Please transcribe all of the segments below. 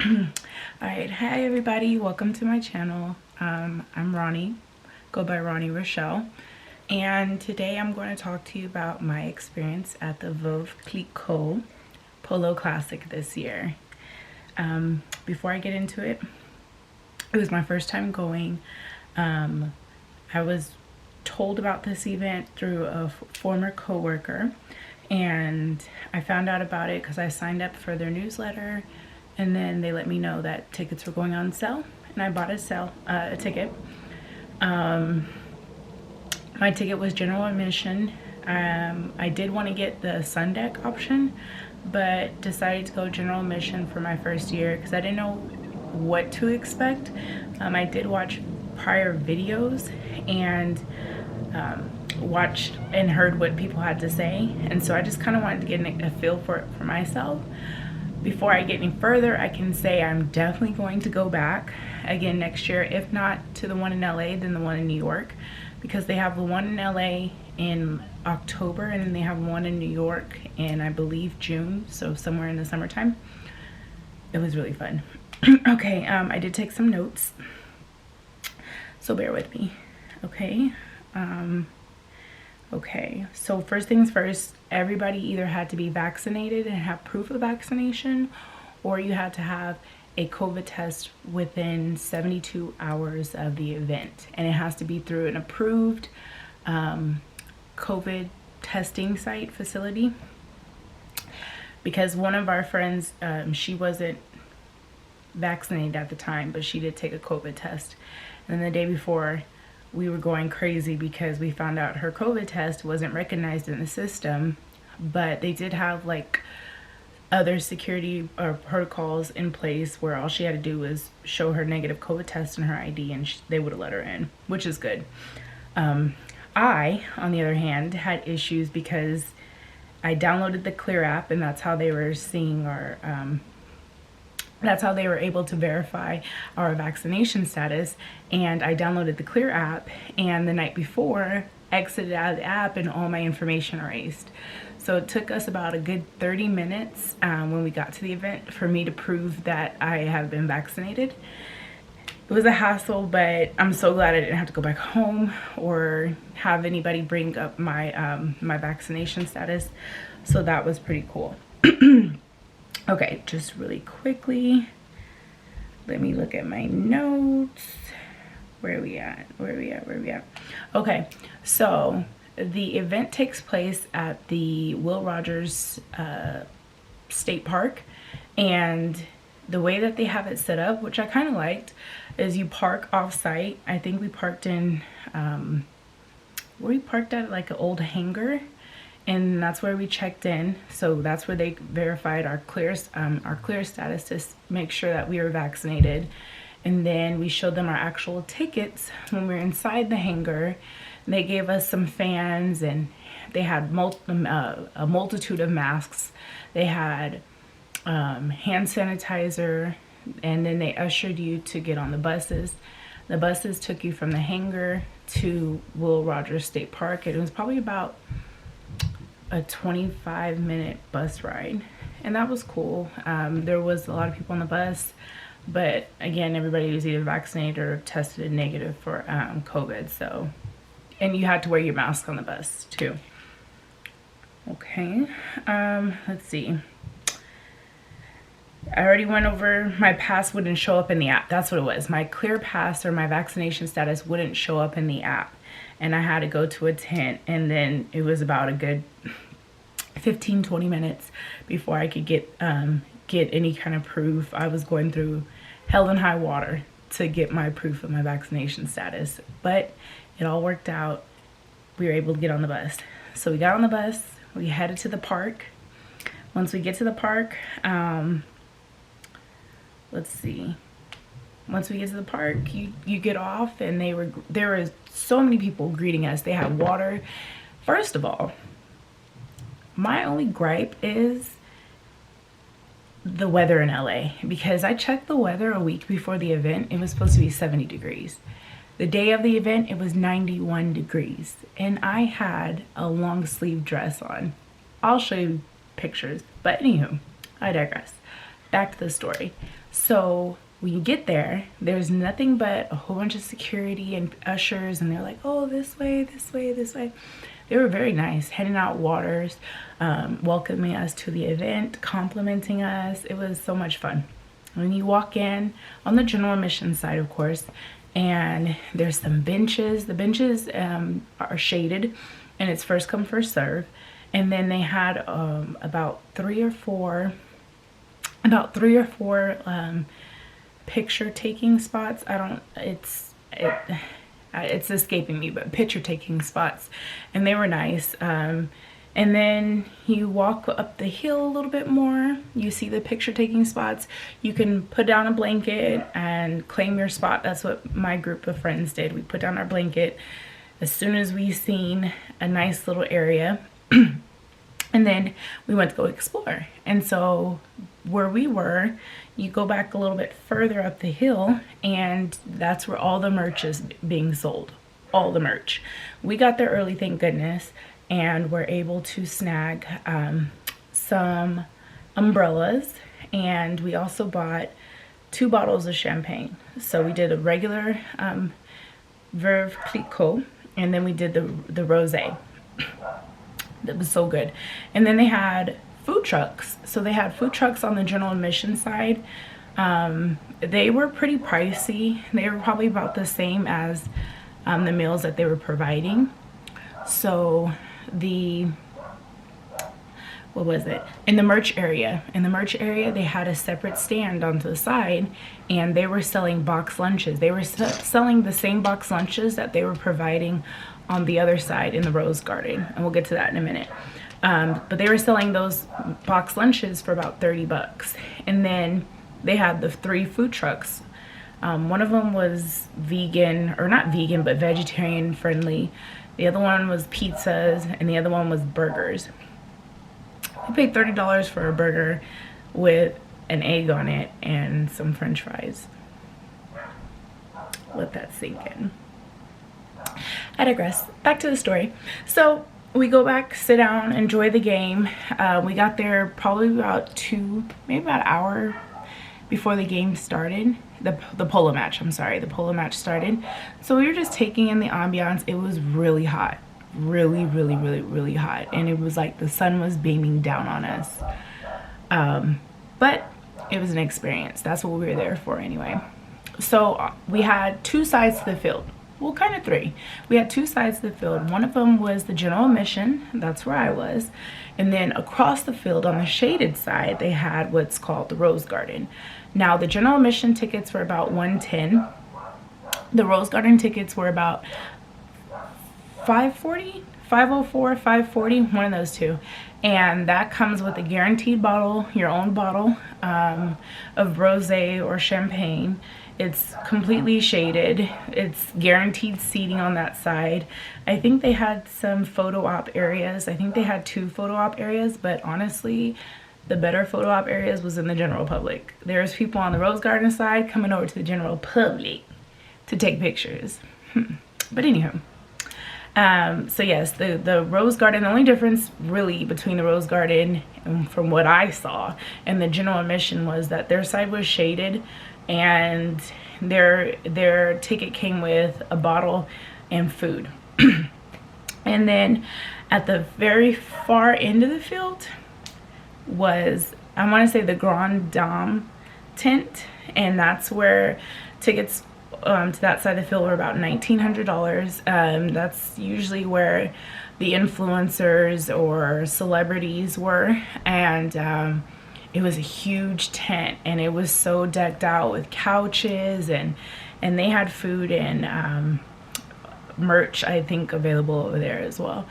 Alright, hi everybody, welcome to my channel. I'm Ronnie, go by Ronnie Rochelle, and today I'm going to talk to you about my experience at the Veuve Clicquot Polo Classic this year. Before I get into it, it was my first time going. I was told about this event through a former co-worker, and I found out about it because I signed up for their newsletter. And then they let me know that tickets were going on sale, and I bought a ticket. My ticket was general admission. I did want to get the sun deck option, but decided to go general admission for my first year because I didn't know what to expect. I did watch prior videos and watched and heard what people had to say, and so I just kind of wanted to get a feel for it for myself. Before I get any further, I can say I'm definitely going to go back again next year, if not to the one in LA, then the one in New York, because they have the one in LA in October and then they have one in New York in, I believe, June, so somewhere in the summertime. It was really fun. Okay, I did take some notes, so bear with me. Okay. Okay, so first things first, everybody either had to be vaccinated and have proof of vaccination, or you had to have a COVID test within 72 hours of the event. And it has to be through an approved COVID testing site facility. Because one of our friends, she wasn't vaccinated at the time, but she did take a COVID test. And then the day before, we were going crazy because we found out her COVID test wasn't recognized in the system, but they did have like other security or protocols in place where all she had to do was show her negative COVID test and her ID, and they would have let her in, which is good. I, on the other hand, had issues because I downloaded the Clear app, and that's how they were seeing our that's how they were able to verify our vaccination status. And I downloaded the Clear app, and the night before exited out of the app and all my information erased. So it took us about a good 30 minutes when we got to the event for me to prove that I have been vaccinated. It was a hassle, but I'm so glad I didn't have to go back home or have anybody bring up my my vaccination status. So that was pretty cool. Okay, just really quickly, let me look at my notes. Where are we at? Okay, so the event takes place at the Will Rogers State Park, and the way that they have it set up, which I kind of liked, is you park off-site. I think we parked in, we parked at like an old hangar, and that's where we checked in. So that's where they verified our clear status to make sure that we were vaccinated. And then we showed them our actual tickets when we were inside the hangar. They gave us some fans, and they had a multitude of masks. They had hand sanitizer, and then they ushered you to get on the buses. The buses took you from the hangar to Will Rogers State Park. It was probably about a 25-minute bus ride, and that was cool. There was a lot of people on the bus, but again, everybody was either vaccinated or tested negative for COVID. So, and you had to wear your mask on the bus too. Okay, let's see. I already went over my pass wouldn't show up in the app. That's what it was. My Clear pass or my vaccination status wouldn't show up in the app, and I had to go to a tent, and then it was about a good 15-20 minutes before I could get any kind of proof. I was going through hell and high water to get my proof of my vaccination status, but it all worked out. We were able to get on the bus. So we got on the bus, we headed to the park. Once we get to the park, let's see. Once we get to the park, you get off, and there were so many people greeting us. They had water. First of all, my only gripe is the weather in LA, because I checked the weather a week before the event. It was supposed to be 70 degrees. The day of the event, it was 91 degrees, and I had a long sleeve dress on. I'll show you pictures, but anywho, I digress. back to the story. So when you get there, there's nothing but a whole bunch of security and ushers, and they're like, oh, this way, this way, this way. They were very nice, handing out waters, welcoming us to the event, complimenting us. It was so much fun. When you walk in, on the general admission side, of course, and there's some benches. The benches are shaded, and it's first come, first serve. And then they had about three or four picture taking spots. It's escaping me, but picture taking spots, and they were nice. And then you walk up the hill a little bit more, you see the picture taking spots. You can put down a blanket and claim your spot. That's what my group of friends did. We put down our blanket as soon as we seen a nice little area. And then we went to go explore. And so where we were, you go back a little bit further up the hill, and that's where all the merch is being sold. All the merch. We got there early, thank goodness, and were able to snag some umbrellas, and we also bought 2 bottles of champagne. So we did a regular Veuve Clicquot, and then we did the rosé. That was so good. And then they had food trucks. So they had food trucks on the general admission side. They were pretty pricey. They were probably about the same as the meals that they were providing. So what was it? In the merch area, they had a separate stand onto the side, and they were selling box lunches. They were selling the same box lunches that they were providing on the other side in the Rose Garden, and we'll get to that in a minute. But they were selling those box lunches for about 30 bucks. And then they had the 3 food trucks. One of them was vegan, or not vegan, but vegetarian friendly. The other one was pizzas, and the other one was burgers. I paid $30 for a burger with an egg on it and some french fries. Let that sink in. I digress. Back to the story. So we go back, sit down, enjoy the game. We got there probably about maybe about an hour before the game started. The polo match, I'm sorry, the polo match started. So we were just taking in the ambiance. It was really hot. Really, really, really, really hot. And it was like the sun was beaming down on us. But it was an experience. That's what we were there for anyway. So we had 2 sides to the field. Well, kind of 3. We had 2 sides to the field. One of them was the general admission. That's where I was. And then across the field on the shaded side, they had what's called the Rose Garden. Now, the general admission tickets were about $110. The Rose Garden tickets were about $540, $504, $540, one of those 2. And that comes with a guaranteed bottle, your own bottle of rosé or champagne. It's completely shaded. It's guaranteed seating on that side. I think they had some photo op areas. I think they had 2 photo op areas, but honestly, the better photo op areas was in the general public. There's people on the Rose Garden side coming over to the general public to take pictures. But anywho, so yes, the Rose Garden, the only difference really between the Rose Garden and from what I saw and the general admission was that their side was shaded, and their ticket came with a bottle and food. And then at the very far end of the field was, I want to say, the Grand Dame tent, and that's where tickets to that side of the field were about $1,900. That's usually where the influencers or celebrities were, and it was a huge tent, and it was so decked out with couches, and they had food and merch, I think, available over there as well.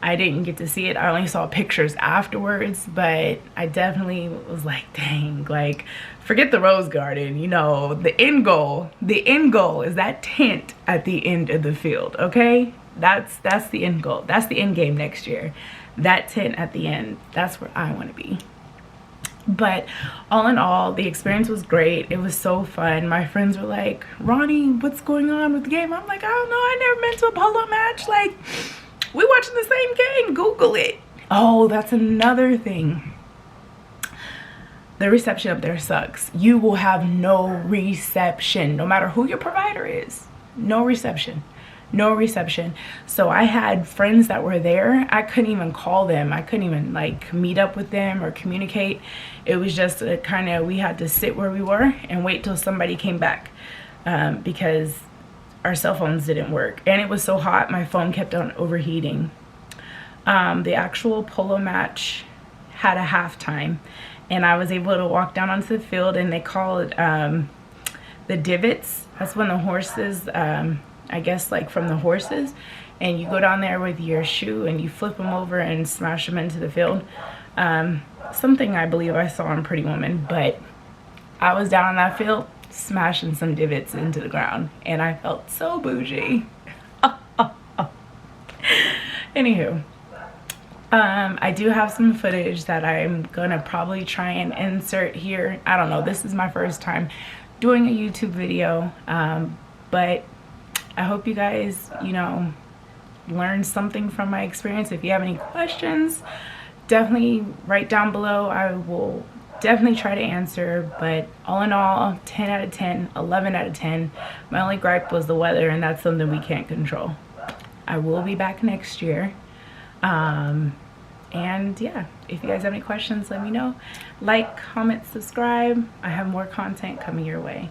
I didn't get to see it. I only saw pictures afterwards, but I definitely was like, dang, like, forget the Rose Garden, you know, the end goal is that tent at the end of the field, okay? That's the end goal. That's the end game next year. That tent at the end, that's where I want to be. But all in all, the experience was great. It was so fun. My friends were like, Ronnie, what's going on with the game? I'm like, I don't know. I never been to a polo match. Like, we watching the same game. Google it. Oh, that's another thing. the reception up there sucks. You will have no reception, no matter who your provider is. No reception. No reception. So I had friends that were there. I couldn't even call them. I couldn't even like meet up with them or communicate. It was just a kind of, we had to sit where we were and wait till somebody came back, because our cell phones didn't work. And it was so hot, my phone kept on overheating. The actual polo match had a halftime, and I was able to walk down onto the field, and they call it the divots. That's when the horses, I guess like from the horses, and you go down there with your shoe and you flip them over and smash them into the field. Something I believe I saw on Pretty Woman, but I was down on that field smashing some divots into the ground, and I felt so bougie. Anywho, I do have some footage that I'm gonna probably try and insert here. I don't know, this is my first time doing a YouTube video, but I hope you guys, you know, learned something from my experience. If you have any questions, definitely write down below. I will definitely try to answer, but all in all, 10 out of 10, 11 out of 10. My only gripe was the weather, and that's something we can't control. I will be back next year. And yeah, if you guys have any questions, let me know. Like, comment, subscribe. I have more content coming your way.